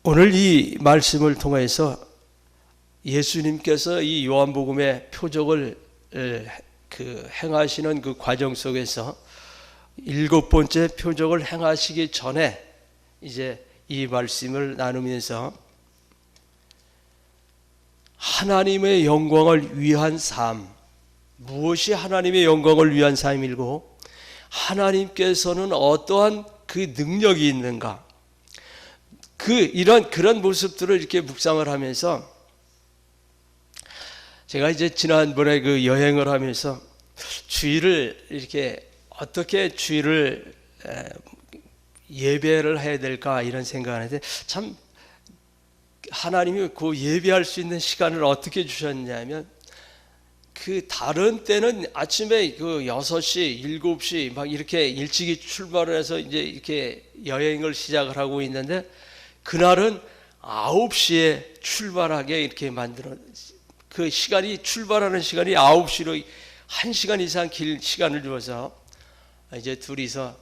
오늘 이 말씀을 통해서 예수님께서 이 요한복음의 표적을 행하시는 그 과정 속에서 7번째 표적을 행하시기 전에 이제 이 말씀을 나누면서 하나님의 영광을 위한 삶, 무엇이 하나님의 영광을 위한 삶이고 하나님께서는 어떠한 그 능력이 있는가, 그런 모습들을 이렇게 묵상을 하면서 제가 이제 지난번에 그 여행을 하면서 주일을 이렇게 어떻게 주일을 예배를 해야 될까 이런 생각을 하는데, 참 하나님이 그 예배할 수 있는 시간을 어떻게 주셨냐면, 그 다른 때는 아침에 그 6시, 7시 막 이렇게 일찍이 출발을 해서 이제 이렇게 여행을 시작을 하고 있는데, 그날은 9시에 출발하게 이렇게 만들어, 그 시간이, 출발하는 시간이 9시로 1시간 이상 길 시간을 주어서 이제 둘이서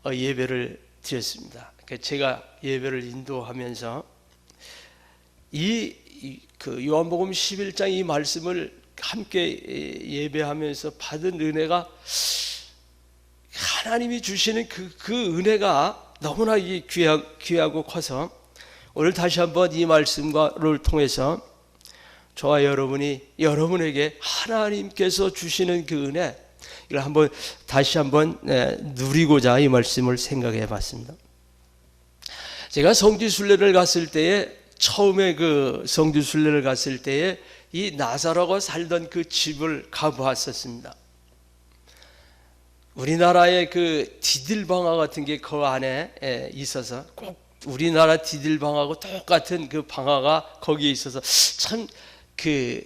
예배를 드렸습니다. 제가 예배를 인도하면서 그 요한복음 11장 이 말씀을 함께 예배하면서 받은 은혜가, 하나님이 주시는 그 은혜가 너무나 귀하고 커서 오늘 다시 한번 이 말씀을 통해서 저와 여러분에게 하나님께서 주시는 그 은혜, 이걸 다시 한번 누리고자 이 말씀을 생각해 봤습니다. 제가 성지순례를 갔을 때에, 처음에 그 성지순례를 갔을 때에 이 나사로가 살던 그 집을 가보았었습니다. 우리나라의 그 디딜방아 같은 게 그 안에 있어서, 꼭 우리나라 디딜방아하고 똑같은 그 방아가 거기에 있어서, 참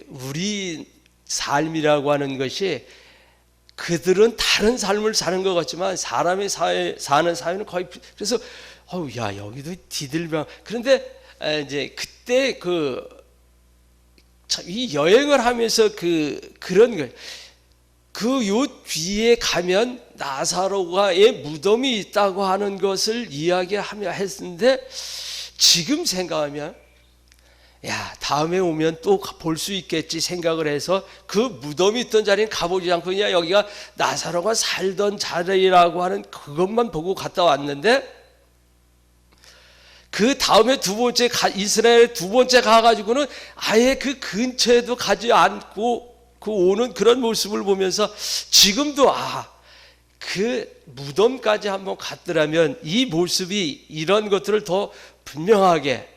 우리 삶이라고 하는 것이, 그들은 다른 삶을 사는 것 같지만 사람의 사는 사회는 거의, 그래서 야, 여기도 디딜방. 그런데 이제 그때 이 여행을 하면서 그런 거, 요 뒤에 가면 나사로가의 무덤이 있다고 하는 것을 이야기하며 했는데, 지금 생각하면 야, 다음에 오면 또 볼 수 있겠지 생각을 해서 그 무덤이 있던 자리는 가보지 않고 그냥 여기가 나사로가 살던 자리라고 하는 그것만 보고 갔다 왔는데, 그 다음에 이스라엘 두 번째 가가지고는 아예 그 근처에도 가지 않고 오는 그런 모습을 보면서, 지금도 그 무덤까지 한번 갔더라면 이 모습이, 이런 것들을 더 분명하게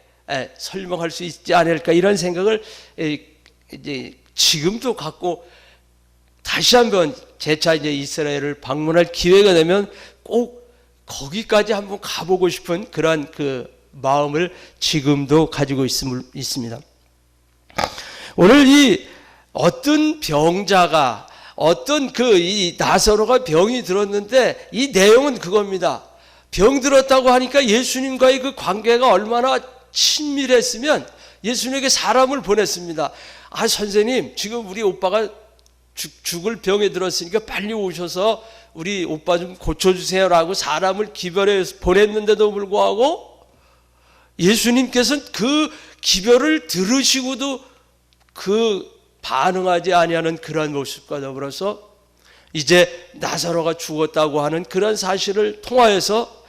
설명할 수 있지 않을까, 이런 생각을 이제 지금도 갖고, 다시 한번 재차 이제 이스라엘을 방문할 기회가 되면 꼭 거기까지 한번 가보고 싶은 그러한 그 마음을 지금도 가지고 있습니다. 오늘 이 어떤 병자가, 어떤 이 나사로가 병이 들었는데, 이 내용은 그겁니다. 병 들었다고 하니까 예수님과의 그 관계가 얼마나 친밀했으면 예수님에게 사람을 보냈습니다. 선생님, 지금 우리 오빠가 죽을 병에 들었으니까 빨리 오셔서 우리 오빠 좀 고쳐주세요라고 사람을 기별해 보냈는데도 불구하고 예수님께서는 그 기별을 들으시고도 반응하지 아니하는 그런 모습과 더불어서, 이제 나사로가 죽었다고 하는 그런 사실을 통하여서,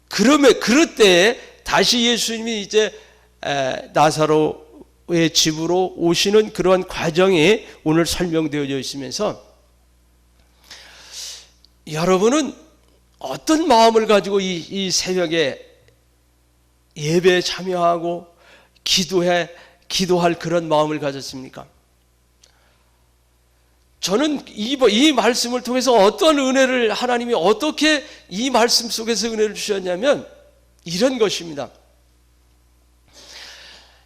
그럴 때에 다시 예수님이 이제 나사로의 집으로 오시는 그러한 과정이 오늘 설명되어져 있으면서, 여러분은 어떤 마음을 가지고 이 새벽에 예배에 참여하고 기도할 그런 마음을 가졌습니까? 저는 이 말씀을 통해서 어떤 은혜를, 하나님이 어떻게 이 말씀 속에서 은혜를 주셨냐면 이런 것입니다.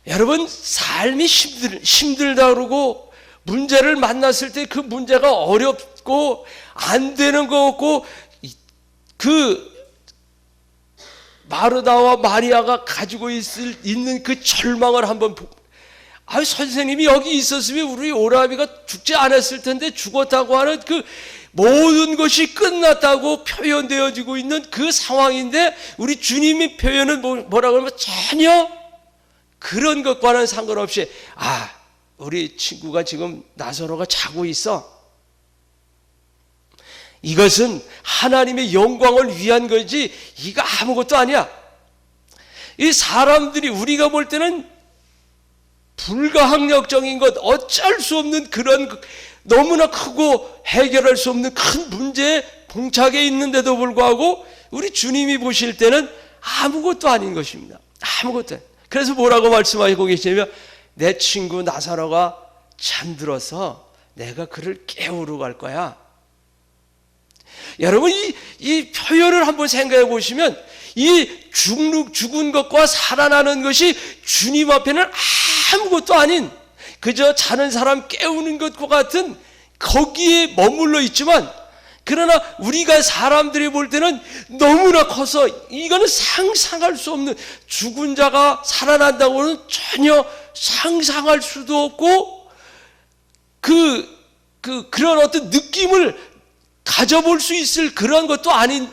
여러분, 삶이 힘들다 그러고 문제를 만났을 때 그 문제가 어렵고 안 되는 거 없고, 마르다와 마리아가 가지고 있는 그 절망을 한번 선생님이 여기 있었으면 우리 오라비가 죽지 않았을 텐데, 죽었다고 하는 그 모든 것이 끝났다고 표현되어지고 있는 그 상황인데, 우리 주님의 표현은 뭐라고 하면 전혀 그런 것과는 상관없이 우리 친구가 지금 나사로가 자고 있어. 이것은 하나님의 영광을 위한 거지 이거 아무것도 아니야. 이 사람들이 우리가 볼 때는 불가항력적인 것, 어쩔 수 없는 그런 너무나 크고 해결할 수 없는 큰 문제에 봉착해 있는데도 불구하고 우리 주님이 보실 때는 아무것도 아닌 것입니다. 아무것도. 그래서 뭐라고 말씀하시고 계시냐면 내 친구 나사로가 잠들어서 내가 그를 깨우러 갈 거야. 여러분 이 표현을 한번 생각해 보시면 이 죽은 것과 살아나는 것이 주님 앞에는 아무것도 아닌 그저 자는 사람 깨우는 것과 같은 거기에 머물러 있지만, 그러나 우리가 사람들이 볼 때는 너무나 커서 이거는 상상할 수 없는, 죽은 자가 살아난다고는 전혀 상상할 수도 없고 그런 어떤 느낌을 가져볼 수 있을 그런 것도 아닌,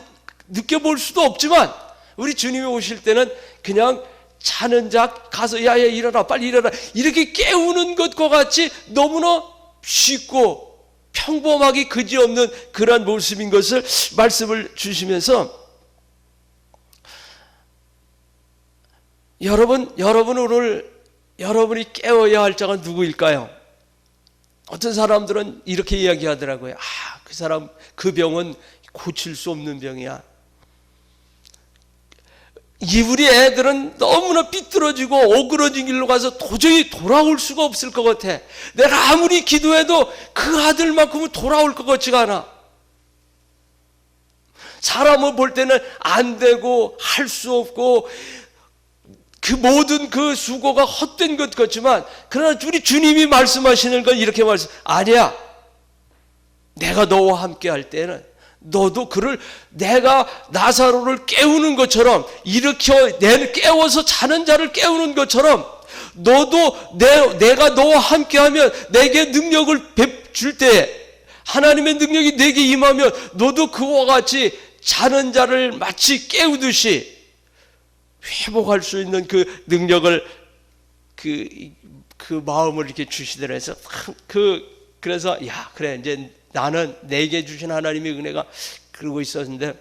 느껴볼 수도 없지만 우리 주님이 오실 때는 그냥 자는 자 가서 야야 일어나 빨리 일어나 이렇게 깨우는 것과 같이 너무나 쉽고 평범하게 그지없는 그러한 모습인 것을 말씀을 주시면서, 여러분 오늘 여러분이 깨워야 할 자가 누구일까요? 어떤 사람들은 이렇게 이야기하더라고요. 그 사람 그 병은 고칠 수 없는 병이야. 우리 애들은 너무나 삐뚤어지고 오그러진 길로 가서 도저히 돌아올 수가 없을 것 같아. 내가 아무리 기도해도 그 아들만큼은 돌아올 것 같지가 않아. 사람을 볼 때는 안 되고 할 수 없고 그 모든 그 수고가 헛된 것 같지만, 그러나 우리 주님이 말씀하시는 건 이렇게 아니야. 내가 너와 함께 할 때는 너도 그를, 내가 나사로를 깨우는 것처럼 깨워서 자는 자를 깨우는 것처럼 너도 내가 너와 함께하면 내게 능력을 줄 때, 하나님의 능력이 내게 임하면 너도 그와 같이 자는 자를 마치 깨우듯이 회복할 수 있는 그 능력을 그 마음을 이렇게 주시더래서 그래서 그래 이제 나는 내게 주신 하나님의 은혜가 그러고 있었는데,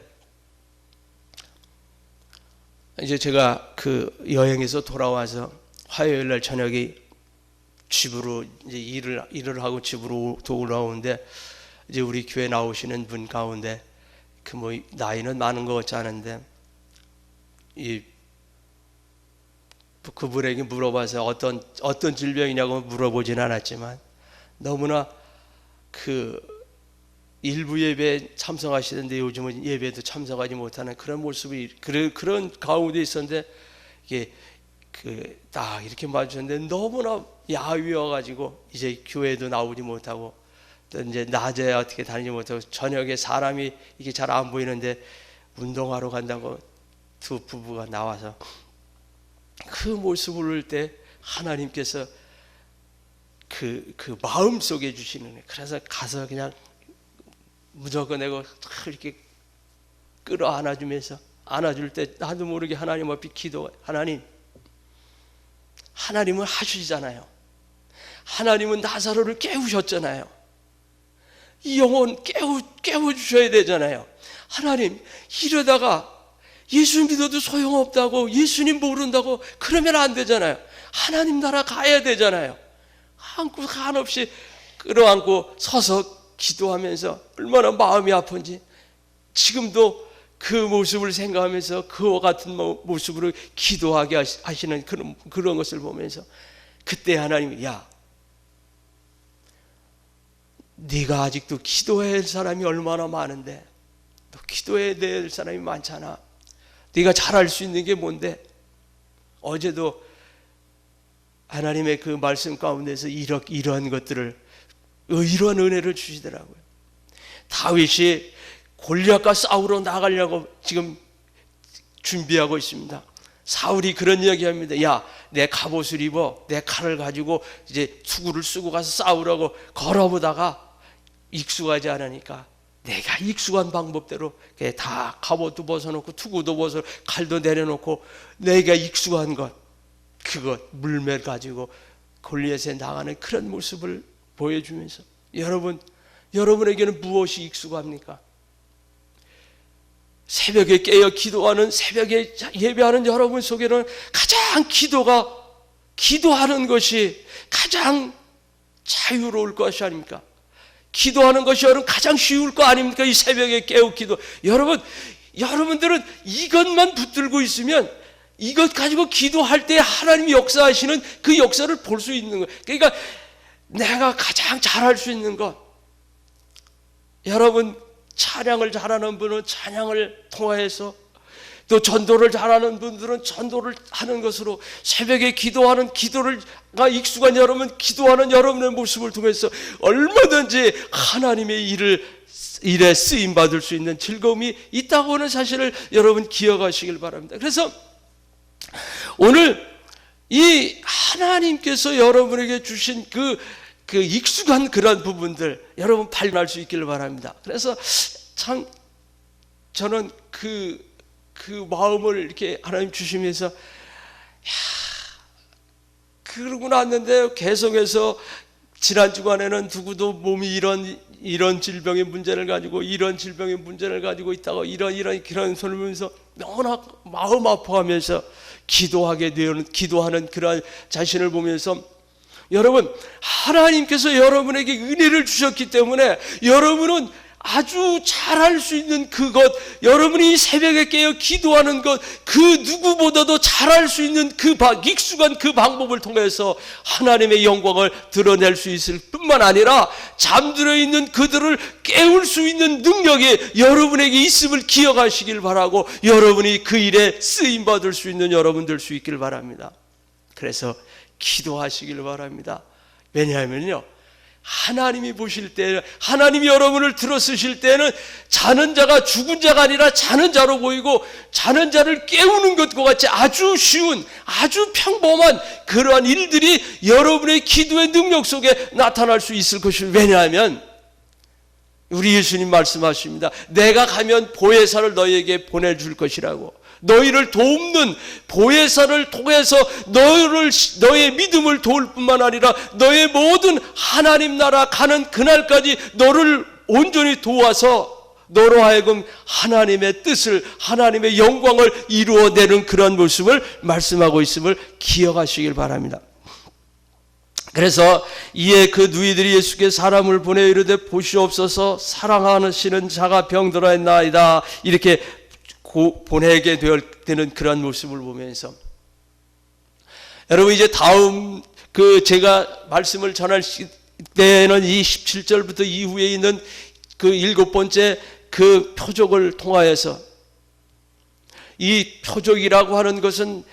이제 제가 그 여행에서 돌아와서 화요일 날 저녁에 집으로 이제 일을 하고 집으로 돌아오는데, 이제 우리 교회 나오시는 분 가운데 나이는 많은 것 같지 않은데 그분에게 물어봐서 어떤 질병이냐고 물어보진 않았지만, 너무나 일부 예배에 참석하시던데 요즘은 예배도 참석하지 못하는 그런 모습이 그런 가운데 있었는데, 이게 딱 이렇게 마주쳤는데 너무나 야위어가지고 이제 교회도 나오지 못하고 또 이제 낮에 어떻게 다니지 못하고 저녁에 사람이 이게 잘 안 보이는데 운동하러 간다고 두 부부가 나와서 그 모습을 볼 때 하나님께서 그 마음 속에 주시는, 그래서 가서 그냥 무조건 내가 이렇게 끌어 안아주면서, 안아줄 때 나도 모르게 하나님 앞에 하나님은 하시잖아요. 하나님은 나사로를 깨우셨잖아요. 이 영혼 깨워주셔야 되잖아요. 하나님, 이러다가 예수 믿어도 소용없다고, 예수님 모른다고 그러면 안 되잖아요. 하나님 나라 가야 되잖아요. 한없이 끌어안고 서서 기도하면서 얼마나 마음이 아픈지, 지금도 그 모습을 생각하면서 그와 같은 모습으로 기도하게 하시는 그런 것을 보면서, 그때 하나님이 네가 아직도 기도해야 할 사람이 얼마나 많은데, 너 기도해야 될 사람이 많잖아. 네가 잘할 수 있는 게 뭔데? 어제도 하나님의 그 말씀 가운데서 이러한 것들을, 이러한 은혜를 주시더라고요. 다윗이 골리앗과 싸우러 나가려고 지금 준비하고 있습니다. 사울이 그런 이야기합니다. 내 갑옷을 입어, 내 칼을 가지고 이제 투구를 쓰고 가서 싸우라고 걸어보다가 익숙하지 않으니까 내가 익숙한 방법대로 다 갑옷도 벗어놓고 투구도 벗어 칼도 내려놓고 내가 익숙한 것, 그것 물매 가지고 골리앗에 나가는 그런 모습을 보여주면서 여러분에게는 무엇이 익숙합니까? 새벽에 깨어 기도하는, 새벽에 예배하는 여러분 속에는 가장 기도하는 것이 가장 자유로울 것이 아닙니까? 기도하는 것이 여러분 가장 쉬울 거 아닙니까? 이 새벽에 깨어 기도. 여러분들은 이것만 붙들고 있으면 이것 가지고 기도할 때 하나님이 역사하시는 그 역사를 볼 수 있는 거예요. 그러니까 내가 가장 잘할 수 있는 것, 여러분 찬양을 잘하는 분은 찬양을 통해서, 또 전도를 잘하는 분들은 전도를 하는 것으로, 새벽에 기도하는 기도가 익숙한 여러분, 기도하는 여러분의 모습을 통해서 얼마든지 하나님의 일에 쓰임 받을 수 있는 즐거움이 있다고 하는 사실을 여러분 기억하시길 바랍니다. 그래서 오늘 이 하나님께서 여러분에게 주신 그 익숙한 그런 부분들 여러분 발견할 수 있기를 바랍니다. 그래서 참 저는 그 마음을 이렇게 하나님 주시면서 그러고 났는데 계속해서 지난 주간에는 누구도 몸이 이런 질병의 문제를 가지고 이런 질병의 문제를 가지고 있다고 이런 그런 소리를 보면서 너무나 마음 아파하면서 기도하는 그런 자신을 보면서, 여러분 하나님께서 여러분에게 은혜를 주셨기 때문에 여러분은 아주 잘할 수 있는 그것, 여러분이 새벽에 깨어 기도하는 것, 그 누구보다도 잘할 수 있는 익숙한 그 방법을 통해서 하나님의 영광을 드러낼 수 있을 뿐만 아니라 잠들어 있는 그들을 깨울 수 있는 능력이 여러분에게 있음을 기억하시길 바라고, 여러분이 그 일에 쓰임받을 수 있는 여러분 될 수 있기를 바랍니다. 그래서 기도하시길 바랍니다. 왜냐하면요, 하나님이 보실 때, 하나님이 여러분을 들어쓰실 때는 자는 자가 죽은 자가 아니라 자는 자로 보이고, 자는 자를 깨우는 것과 같이 아주 쉬운, 아주 평범한 그러한 일들이 여러분의 기도의 능력 속에 나타날 수 있을 것입니다. 왜냐하면 우리 예수님 말씀하십니다. 내가 가면 보혜사를 너희에게 보내줄 것이라고. 너희를 돕는 보혜사를 통해서 너의 믿음을 도울 뿐만 아니라 너의 모든 하나님 나라 가는 그날까지 너를 온전히 도와서 너로 하여금 하나님의 뜻을, 하나님의 영광을 이루어내는 그런 모습을 말씀하고 있음을 기억하시길 바랍니다. 그래서 이에 그 누이들이 예수께 사람을 보내 이르되 보시옵소서, 사랑하시는 자가 병들어있나이다, 이렇게 보내게 되는 그런 모습을 보면서, 여러분 이제 다음 제가 말씀을 전할 때는 이 17절부터 이후에 있는 그 7번째 그 표적을 통하여서, 이 표적이라고 하는 것은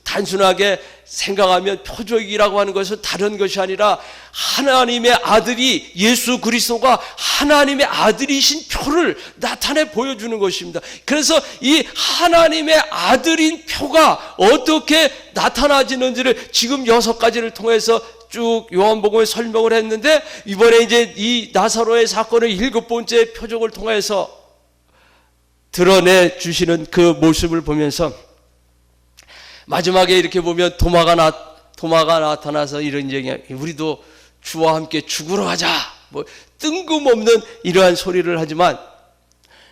단순하게 생각하면 표적이라고 하는 것은 다른 것이 아니라 하나님의 아들이, 예수 그리스도가 하나님의 아들이신 표를 나타내 보여주는 것입니다. 그래서 이 하나님의 아들인 표가 어떻게 나타나지는지를 지금 6가지를 통해서 쭉 요한복음에 설명을 했는데, 이번에 이제 이 나사로의 사건의 7번째 표적을 통해서 드러내 주시는 그 모습을 보면서, 마지막에 이렇게 보면 도마가 나타나서 이런 얘기, 우리도 주와 함께 죽으러 가자, 뭐 뜬금없는 이러한 소리를 하지만,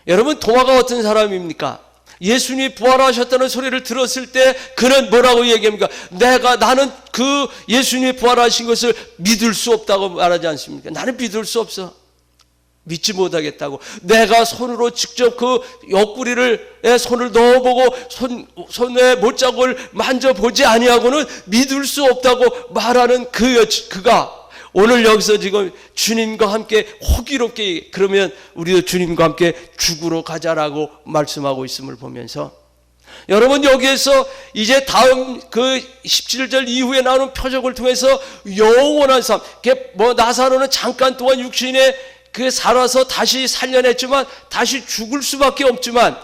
여러분 도마가 어떤 사람입니까? 예수님이 부활하셨다는 소리를 들었을 때 그는 뭐라고 얘기합니까? 나는 그 예수님이 부활하신 것을 믿을 수 없다고 말하지 않습니까? 나는 믿을 수 없어, 믿지 못하겠다고. 내가 손으로 직접 그 옆구리에 손을 넣어보고 손에 못자국을 만져보지 아니하고는 믿을 수 없다고 말하는 그가 오늘 여기서 지금 주님과 함께 호기롭게, 그러면 우리도 주님과 함께 죽으러 가자라고 말씀하고 있음을 보면서, 여러분 여기에서 이제 다음 그 17절 이후에 나오는 표적을 통해서 영원한 삶, 나사로는 잠깐 동안 육신에 살아서 다시 살려냈지만 다시 죽을 수밖에 없지만,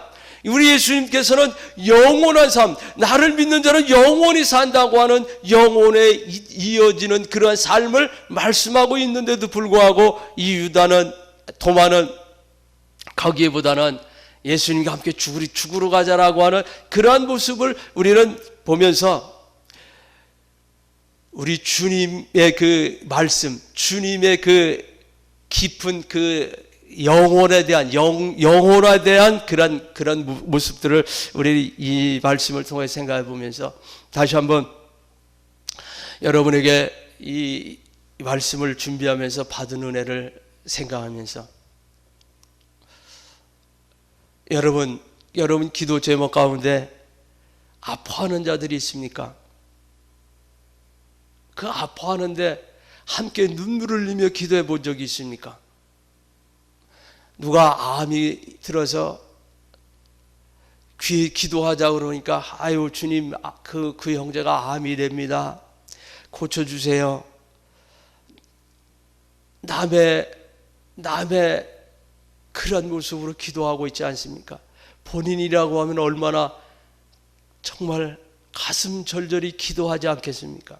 우리 예수님께서는 영원한 삶, 나를 믿는 자는 영원히 산다고 하는 영혼에 이어지는 그러한 삶을 말씀하고 있는데도 불구하고 이 도마는 거기에보다는 예수님과 함께 죽으러 가자라고 하는 그러한 모습을 우리는 보면서, 우리 주님의 그 말씀, 주님의 그 깊은 그 영혼에 대한 영혼에 대한 그런 모습들을 우리 이 말씀을 통해 생각해 보면서 다시 한번 여러분에게 이 말씀을 준비하면서 받은 은혜를 생각하면서 여러분 기도 제목 가운데 아파하는 자들이 있습니까? 그 아파하는데 함께 눈물을 흘리며 기도해 본 적이 있습니까? 누가 암이 들어서 기도하자 그러니까 아유 주님 그 형제가 암이 됩니다. 고쳐주세요. 남의 그런 모습으로 기도하고 있지 않습니까? 본인이라고 하면 얼마나 정말 가슴 절절히 기도하지 않겠습니까?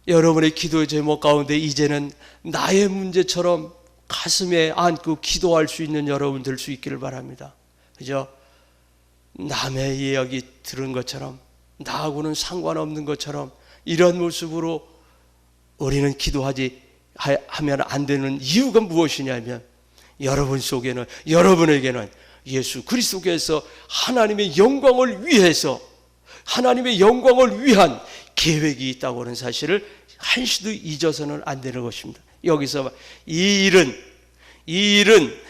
여러분의 기도의 제목 가운데 이제는 나의 문제처럼 가슴에 안고 기도할 수 있는 여러분 될 수 있기를 바랍니다. 그죠? 남의 이야기 들은 것처럼 나하고는 상관없는 것처럼 이런 모습으로 우리는 하면 안 되는 이유가 무엇이냐면 여러분에게는 예수 그리스도께서 하나님의 영광을 위한 계획이 있다고 하는 사실을 한시도 잊어서는 안 되는 것입니다. 여기서 이 일은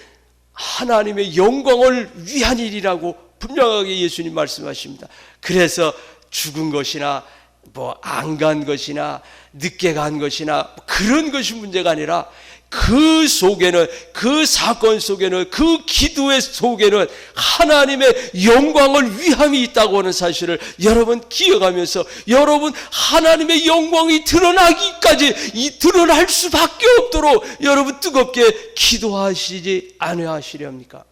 하나님의 영광을 위한 일이라고 분명하게 예수님 말씀하십니다. 그래서 죽은 것이나 안 간 것이나 늦게 간 것이나 그런 것이 문제가 아니라 그 속에는, 그 사건 속에는, 그 기도의 속에는 하나님의 영광을 위함이 있다고 하는 사실을 여러분 기억하면서 여러분 하나님의 영광이 드러날 수밖에 없도록 여러분 뜨겁게 기도하시지 않으시렵니까?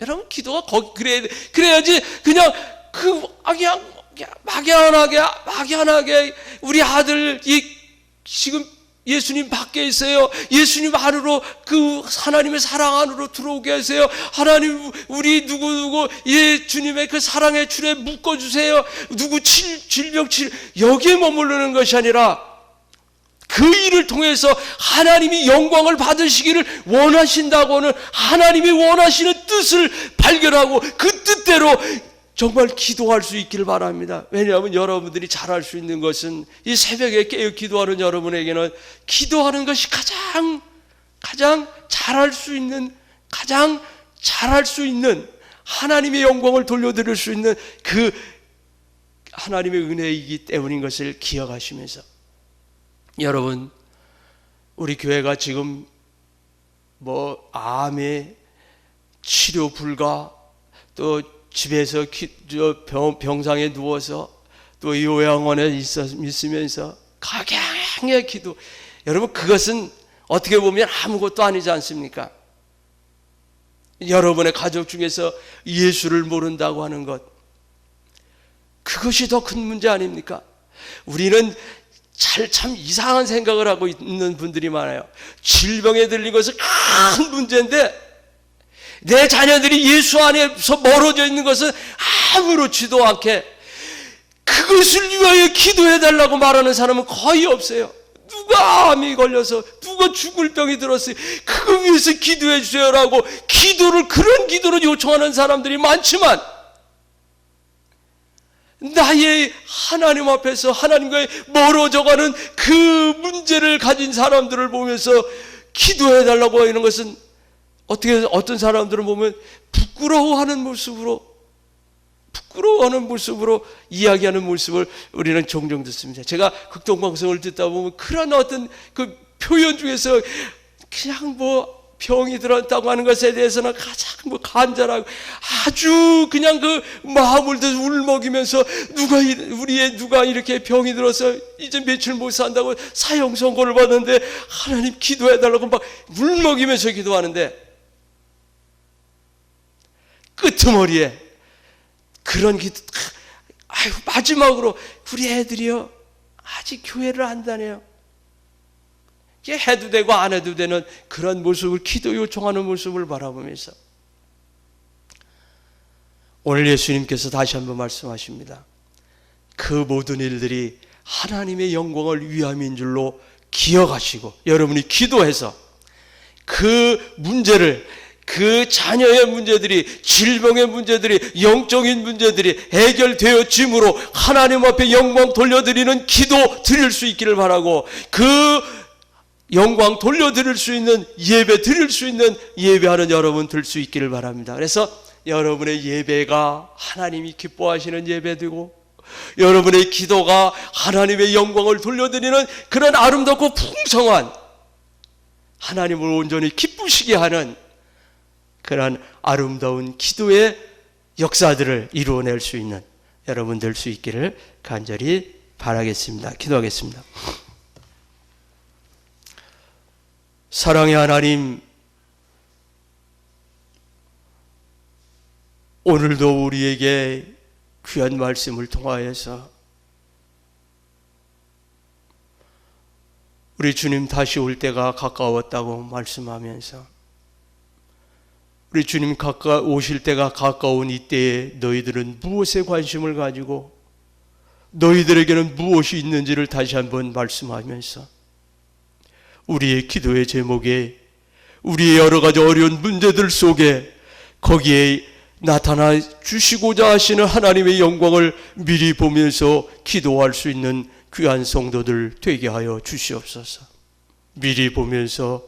여러분 기도가 그래야지 그냥 막연하게 우리 아들이 지금 예수님 밖에 있어요. 예수님 안으로 그 하나님의 사랑 안으로 들어오게 하세요. 하나님 우리 누구 주님의 그 사랑의 줄에 묶어주세요. 누구 질병 여기에 머무르는 것이 아니라 그 일을 통해서 하나님이 영광을 받으시기를 원하신다고는 하나님이 원하시는 뜻을 발견하고 그 뜻대로 정말 기도할 수 있기를 바랍니다. 왜냐하면 여러분들이 잘할 수 있는 것은 이 새벽에 깨어 기도하는 여러분에게는 기도하는 것이 가장 잘할 수 있는 하나님의 영광을 돌려드릴 수 있는 그 하나님의 은혜이기 때문인 것을 기억하시면서 여러분 우리 교회가 지금 암에 치료 불가 또 집에서 병상에 누워서 또 요양원에 있으면서 각양의 기도 여러분 그것은 어떻게 보면 아무것도 아니지 않습니까? 여러분의 가족 중에서 예수를 모른다고 하는 것 그것이 더 큰 문제 아닙니까? 우리는 참 이상한 생각을 하고 있는 분들이 많아요. 질병에 들린 것은 큰 문제인데 내 자녀들이 예수 안에서 멀어져 있는 것은 아무렇지도 않게 그것을 위하여 기도해달라고 말하는 사람은 거의 없어요. 누가 암이 걸려서 누가 죽을 병이 들었어요. 그거 위해서 기도해 주세요라고 그런 기도를 요청하는 사람들이 많지만 나의 하나님 앞에서 하나님과의 멀어져가는 그 문제를 가진 사람들을 보면서 기도해달라고 하는 것은 어떤 사람들은 보면 부끄러워하는 모습으로 이야기하는 모습을 우리는 종종 듣습니다. 제가 극동방송을 듣다 보면 그런 어떤 그 표현 중에서 그냥 병이 들었다고 하는 것에 대해서는 가장 간절하고 아주 그냥 그 마음을 울먹이면서 누가 이렇게 병이 들어서 이제 며칠 못 산다고 사형 선고를 받는데 하나님 기도해달라고 막 울먹이면서 기도하는데 끄트머리에 그런 기도 마지막으로 우리 애들이요 아직 교회를 안 다녀요. 해도 되고 안 해도 되는 그런 모습을 기도 요청하는 모습을 바라보면서 오늘 예수님께서 다시 한번 말씀하십니다. 그 모든 일들이 하나님의 영광을 위함인 줄로 기억하시고 여러분이 기도해서 그 문제를, 그 자녀의 문제들이, 질병의 문제들이, 영적인 문제들이 해결되어짐으로 하나님 앞에 영광 돌려드리는 기도 드릴 수 있기를 바라고, 그 영광 돌려드릴 수 있는 예배 드릴 수 있는 예배하는 여러분 될 수 있기를 바랍니다. 그래서 여러분의 예배가 하나님이 기뻐하시는 예배되고 여러분의 기도가 하나님의 영광을 돌려드리는 그런 아름답고 풍성한, 하나님을 온전히 기쁘시게 하는 그런 아름다운 기도의 역사들을 이루어낼 수 있는 여러분 될 수 있기를 간절히 바라겠습니다. 기도하겠습니다. 사랑의 하나님, 오늘도 우리에게 귀한 말씀을 통하여서 우리 주님 다시 올 때가 가까웠다고 말씀하면서 우리 주님 오실 때가 가까운 이때에 너희들은 무엇에 관심을 가지고 너희들에게는 무엇이 있는지를 다시 한번 말씀하면서 우리의 기도의 제목에 우리의 여러 가지 어려운 문제들 속에 거기에 나타나 주시고자 하시는 하나님의 영광을 미리 보면서 기도할 수 있는 귀한 성도들 되게 하여 주시옵소서. 미리 보면서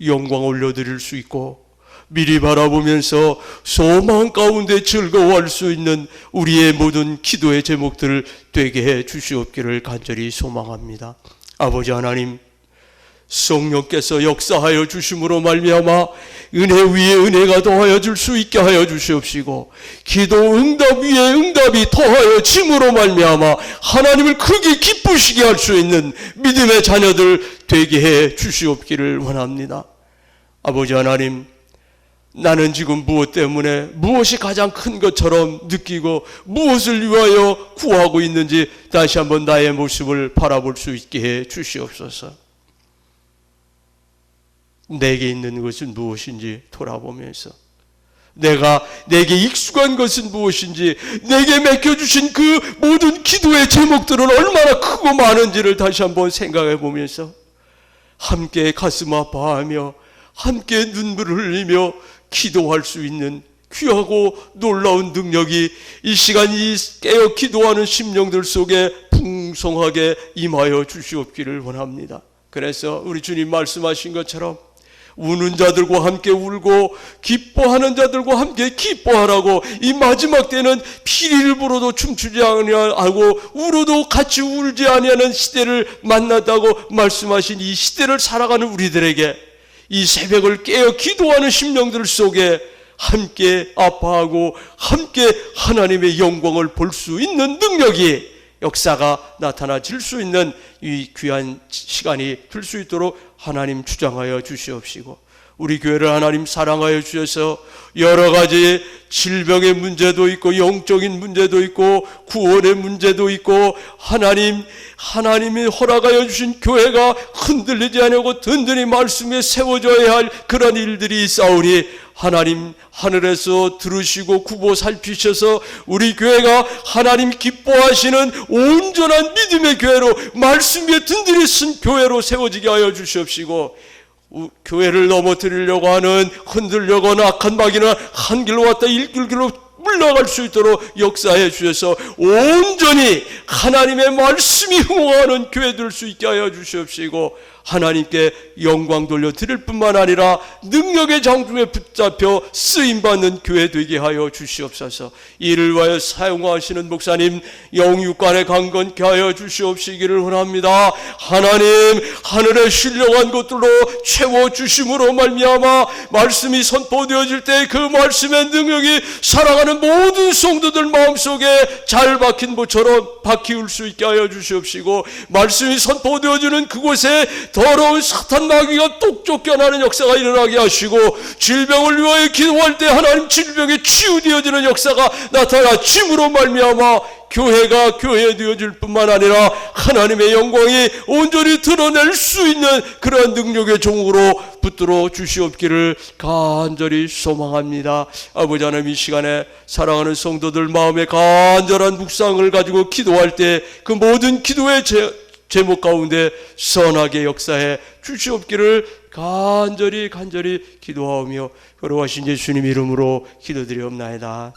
영광 올려드릴 수 있고 미리 바라보면서 소망 가운데 즐거워할 수 있는 우리의 모든 기도의 제목들을 되게 해 주시옵기를 간절히 소망합니다. 아버지 하나님, 성령께서 역사하여 주심으로 말미암아 은혜 위에 은혜가 더하여 줄 수 있게 하여 주시옵시고 기도 응답 위에 응답이 더하여 짐으로 말미암아 하나님을 크게 기쁘시게 할 수 있는 믿음의 자녀들 되게 해 주시옵기를 원합니다. 아버지 하나님, 나는 지금 무엇 때문에 무엇이 가장 큰 것처럼 느끼고 무엇을 위하여 구하고 있는지 다시 한번 나의 모습을 바라볼 수 있게 해 주시옵소서. 내게 있는 것은 무엇인지 돌아보면서 내게 익숙한 것은 무엇인지, 내게 맡겨주신 그 모든 기도의 제목들은 얼마나 크고 많은지를 다시 한번 생각해 보면서 함께 가슴 아파하며 함께 눈물을 흘리며 기도할 수 있는 귀하고 놀라운 능력이 이 시간 이 깨어 기도하는 심령들 속에 풍성하게 임하여 주시옵기를 원합니다. 그래서 우리 주님 말씀하신 것처럼 우는 자들과 함께 울고 기뻐하는 자들과 함께 기뻐하라고, 이 마지막 때는 피리를 불어도 춤추지 아니하고 울어도 같이 울지 아니하는 시대를 만났다고 말씀하신 이 시대를 살아가는 우리들에게 이 새벽을 깨어 기도하는 심령들 속에 함께 아파하고 함께 하나님의 영광을 볼 수 있는 능력이, 역사가 나타나질 수 있는 이 귀한 시간이 될 수 있도록 하나님 주장하여 주시옵시고, 우리 교회를 하나님 사랑하여 주셔서 여러 가지 질병의 문제도 있고 영적인 문제도 있고 구원의 문제도 있고 하나님이 허락하여 주신 교회가 흔들리지 않고 든든히 말씀에 세워져야 할 그런 일들이 있사오니 하나님 하늘에서 들으시고 구보 살피셔서 우리 교회가 하나님 기뻐하시는 온전한 믿음의 교회로, 말씀 위에 든든히 쓴 교회로 세워지게 하여 주시옵시고, 교회를 넘어뜨리려고 하는, 흔들려고 하는 악한 마귀는 한 길로 왔다 일길로 물러갈 수 있도록 역사해 주셔서 온전히 하나님의 말씀이 흥황하는 교회 될 수 있게 하여 주시옵시고, 하나님께 영광 돌려 드릴 뿐만 아니라 능력의 장중에 붙잡혀 쓰임받는 교회 되게 하여 주시옵소서. 이를 위하여 사용하시는 목사님 영육간에 강건케 하여 주시옵시기를 원합니다. 하나님, 하늘에 신령한 것들로 채워주심으로 말미암아 말씀이 선포되어질 때 그 말씀의 능력이 살아가는 모든 성도들 마음속에 잘 박힌 모처럼 박히울 수 있게 하여 주시옵시고, 말씀이 선포되어지는 그곳에 더러운 사탄 마귀가 똑 쫓겨나는 역사가 일어나게 하시고, 질병을 위하여 기도할 때 하나님 질병에 치유되어지는 역사가 나타나 짐으로 말미암아 교회가 교회 되어질 뿐만 아니라 하나님의 영광이 온전히 드러낼 수 있는 그러한 능력의 종으로 붙들어 주시옵기를 간절히 소망합니다. 아버지 하나님, 이 시간에 사랑하는 성도들 마음에 간절한 묵상을 가지고 기도할 때 그 모든 기도의 제목 가운데 선하게 역사해 주시옵기를 간절히 기도하오며 거룩하신 예수님 이름으로 기도드리옵나이다.